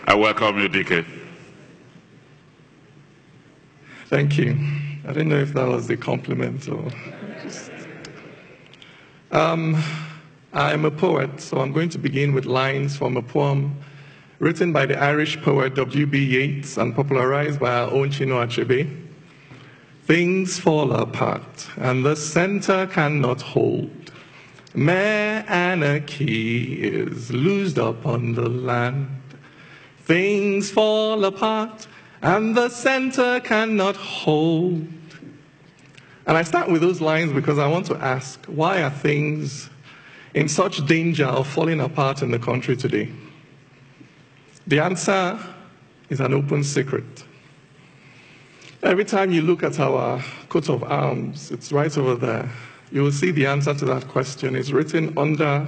I welcome you, DK. Thank you. I didn't know if that was a compliment or just... I'm a poet, so I'm going to begin with lines from a poem written by the Irish poet W.B. Yeats and popularized by our own Chinua Achebe. Things fall apart, and the center cannot hold. Mere anarchy is loosed upon the land. Things fall apart, and the center cannot hold. And I start with those lines because I want to ask, why are things in such danger of falling apart in the country today? The answer is an open secret. Every time you look at our coat of arms, it's right over there, you will see the answer to that question. It's written under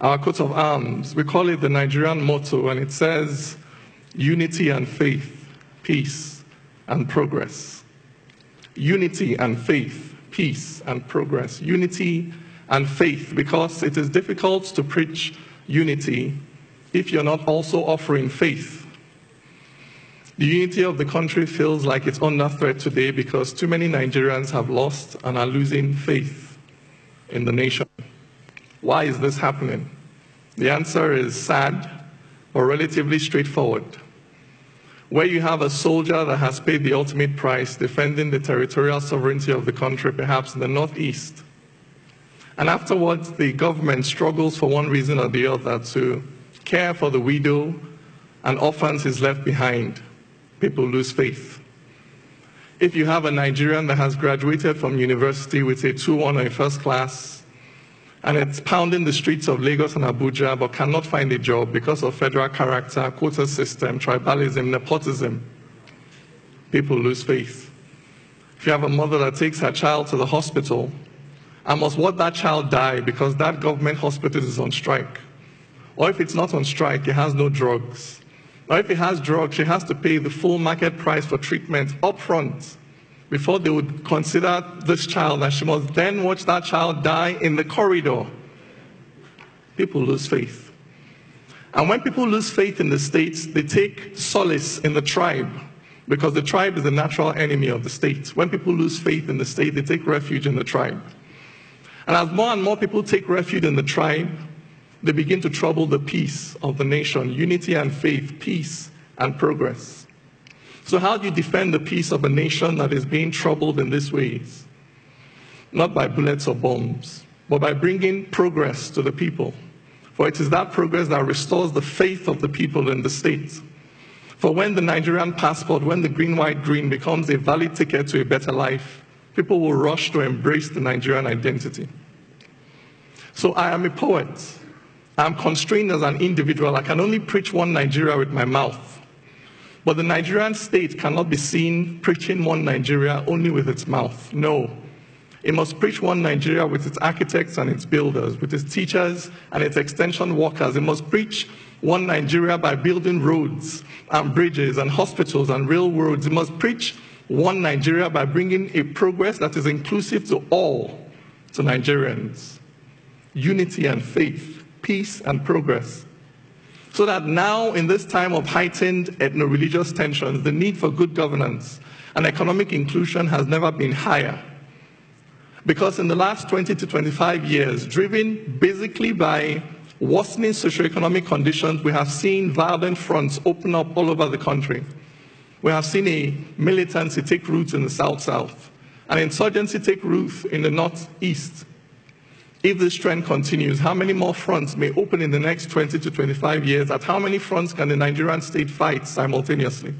our coat of arms. We call it the Nigerian motto, and it says, unity and faith, peace and progress. Unity and faith, peace and progress. Unity and faith, because it is difficult to preach unity if you're not also offering faith. The unity of the country feels like it's under threat today because too many Nigerians have lost and are losing faith in the nation. Why is this happening? The answer is sad, but relatively straightforward. Where you have a soldier that has paid the ultimate price defending the territorial sovereignty of the country, perhaps in the northeast, and afterwards the government struggles for one reason or the other to care for the widow and orphans is left behind, people lose faith. If you have a Nigerian that has graduated from university with a 2-1 or a first class, and it's pounding the streets of Lagos and Abuja but cannot find a job because of federal character, quota system, tribalism, nepotism, people lose faith. If you have a mother that takes her child to the hospital and must watch that child die because that government hospital is on strike, or if it's not on strike, it has no drugs, or if it has drugs, she has to pay the full market price for treatment up front before they would consider this child, and she must then watch that child die in the corridor. People lose faith. And when people lose faith in the states, they take solace in the tribe, because the tribe is the natural enemy of the state. When people lose faith in the state, they take refuge in the tribe. And as more and more people take refuge in the tribe, they begin to trouble the peace of the nation, unity and faith, peace and progress. So how do you defend the peace of a nation that is being troubled in these ways? Not by bullets or bombs, but by bringing progress to the people. For it is that progress that restores the faith of the people in the state. For when the Nigerian passport, when the green, white, green becomes a valid ticket to a better life, people will rush to embrace the Nigerian identity. So I am a poet. I'm constrained as an individual. I can only preach one Nigeria with my mouth. But the Nigerian state cannot be seen preaching one Nigeria only with its mouth. No. It must preach one Nigeria with its architects and its builders, with its teachers and its extension workers. It must preach one Nigeria by building roads and bridges and hospitals and railroads. It must preach one Nigeria by bringing a progress that is inclusive to all, to Nigerians. Unity and faith, peace and progress. So that now, in this time of heightened ethno-religious tensions, the need for good governance and economic inclusion has never been higher. Because in the last 20 to 25 years, driven basically by worsening socioeconomic conditions, we have seen violent fronts open up all over the country. We have seen a militancy take root in the South-South, an insurgency take root in the Northeast. If this trend continues, how many more fronts may open in the next 20 to 25 years? At how many fronts can the Nigerian state fight simultaneously?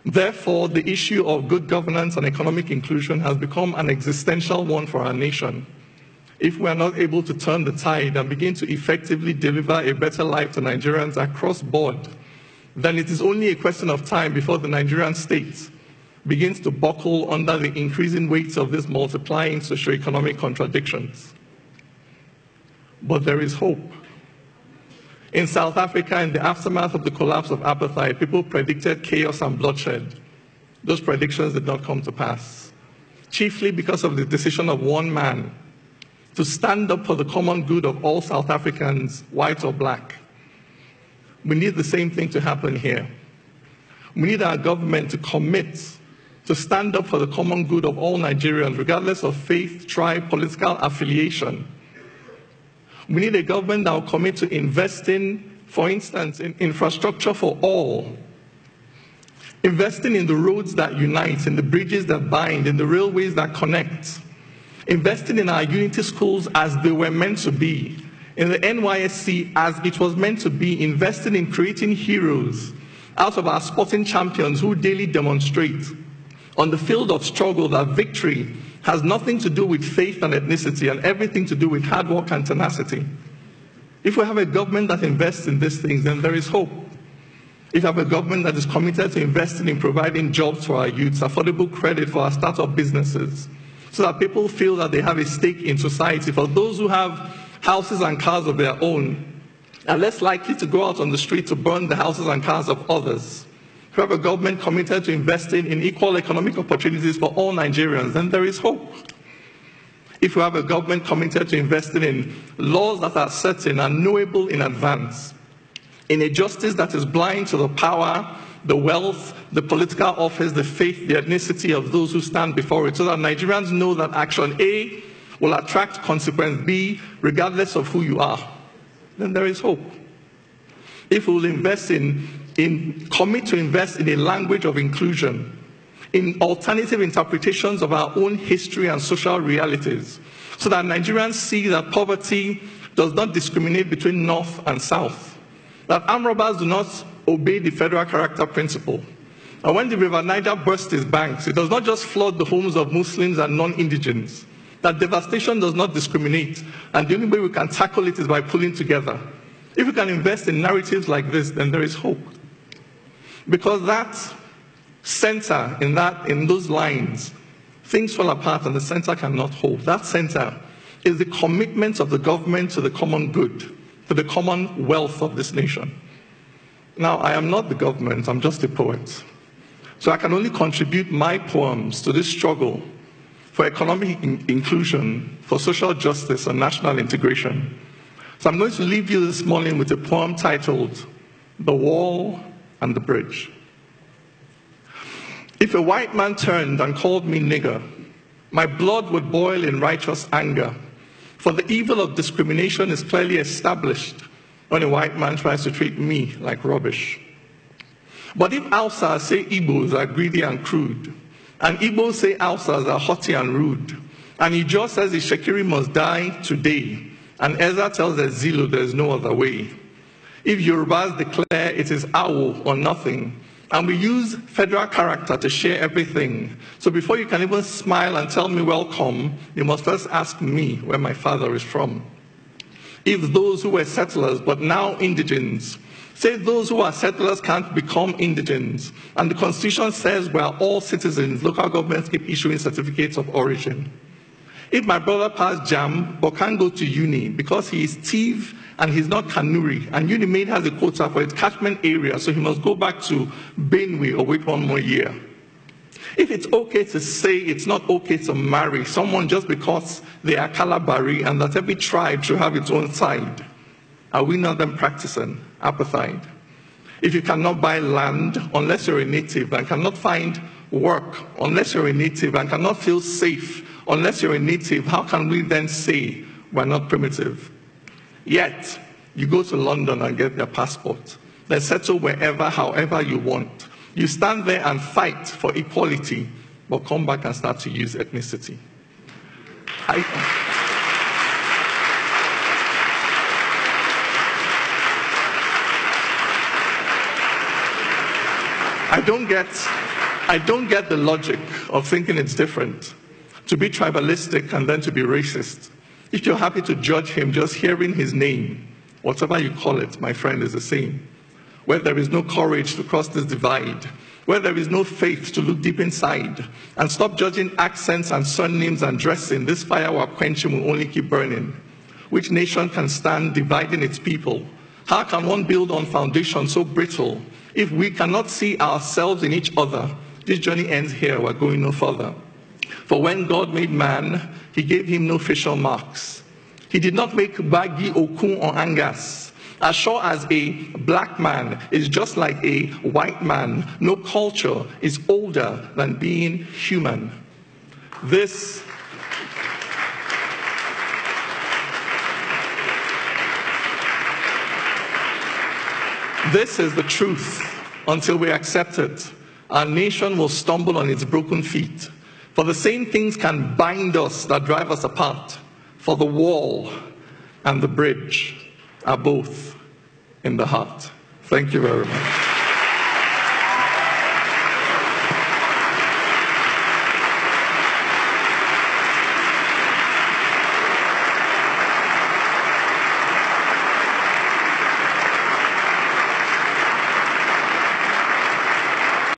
Therefore, the issue of good governance and economic inclusion has become an existential one for our nation. If we are not able to turn the tide and begin to effectively deliver a better life to Nigerians across board, then it is only a question of time before the Nigerian state begins to buckle under the increasing weight of these multiplying socioeconomic contradictions. But there is hope. In South Africa, in the aftermath of the collapse of apartheid, people predicted chaos and bloodshed. Those predictions did not come to pass, chiefly because of the decision of one man to stand up for the common good of all South Africans, white or black. We need the same thing to happen here. We need our government to commit to stand up for the common good of all Nigerians, regardless of faith, tribe, political affiliation. We need a government that will commit to investing, for instance, in infrastructure for all, investing in the roads that unite, in the bridges that bind, in the railways that connect, investing in our unity schools as they were meant to be, in the NYSC as it was meant to be, investing in creating heroes out of our sporting champions who daily demonstrate on the field of struggle that victory has nothing to do with faith and ethnicity and everything to do with hard work and tenacity. If we have a government that invests in these things, then there is hope. If we have a government that is committed to investing in providing jobs for our youths, affordable credit for our startup businesses, so that people feel that they have a stake in society, for those who have houses and cars of their own are less likely to go out on the street to burn the houses and cars of others. If we have a government committed to investing in equal economic opportunities for all Nigerians, then there is hope. If we have a government committed to investing in laws that are certain and knowable in advance, in a justice that is blind to the power, the wealth, the political office, the faith, the ethnicity of those who stand before it, so that Nigerians know that action A will attract consequence B, regardless of who you are, then there is hope. If we will commit to invest in a language of inclusion, in alternative interpretations of our own history and social realities, so that Nigerians see that poverty does not discriminate between North and South, that armed robbers do not obey the federal character principle. And when the River Niger bursts its banks, it does not just flood the homes of Muslims and non-indigents, that devastation does not discriminate, and the only way we can tackle it is by pulling together. If we can invest in narratives like this, then there is hope. Because that center, in those lines, things fall apart and the center cannot hold. That center is the commitment of the government to the common good, to the common wealth of this nation. Now, I am not the government, I'm just a poet. So I can only contribute my poems to this struggle for economic inclusion, for social justice and national integration. So I'm going to leave you this morning with a poem titled, The Wall and the Bridge. If a white man turned and called me nigger, my blood would boil in righteous anger, for the evil of discrimination is clearly established when a white man tries to treat me like rubbish. But if Hausas say Igbos are greedy and crude, and Igbos say Hausas are haughty and rude, and Ijaw says the Shekiri must die today, and Ezra tells the Zulu there is no other way. If Yorubas declare it is Awo or nothing, and we use federal character to share everything, so before you can even smile and tell me welcome, you must first ask me where my father is from. If those who were settlers but now indigents say those who are settlers can't become indigents, and the Constitution says we are all citizens, local governments keep issuing certificates of origin. If my brother passed JAM but can't go to uni because he is Tiv and he's not Kanuri, and UNIMAID has a quota for its catchment area, so he must go back to Benue or wait one more year. If it's okay to say it's not okay to marry someone just because they are Kalabari and that every tribe should have its own side, are we not then practicing apartheid? If you cannot buy land unless you're a native and cannot find work unless you're a native and cannot feel safe unless you're a native, how can we then say we're not primitive? Yet, you go to London and get their passport, then settle wherever, however you want. You stand there and fight for equality, but come back and start to use ethnicity. I don't get the logic of thinking it's different to be tribalistic and then to be racist. If you're happy to judge him just hearing his name, whatever you call it, my friend, is the same. Where there is no courage to cross this divide, where there is no faith to look deep inside, and stop judging accents and surnames and dressing, this fire we're quenching will only keep burning. Which nation can stand dividing its people? How can one build on foundation so brittle? If we cannot see ourselves in each other, this journey ends here, we're going no further. For when God made man, he gave him no facial marks. He did not make Bagi, Okun, or Angas. As sure as a black man is just like a white man, no culture is older than being human. This is the truth until we accept it. Our nation will stumble on its broken feet. For the same things can bind us that drive us apart. For the wall and the bridge are both in the heart. Thank you very much.